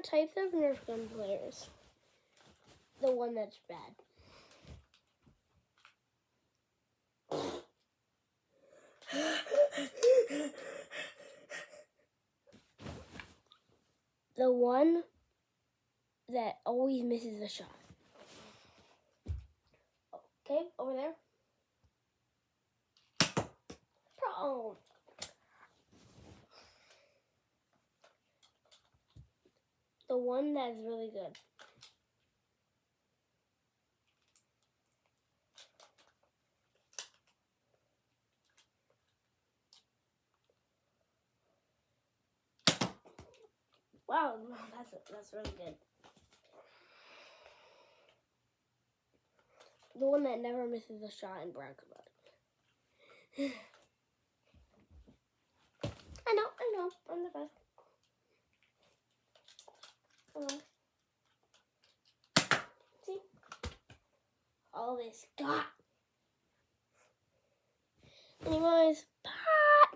types of Nerf gun players. The one that's bad. The one that always misses a shot. Okay, over there. Oh. The one that's really good. Wow, that's really good. The one that never misses a shot and brags about it. I know, I'm the best. I know. See? All this got. Anyways, bye.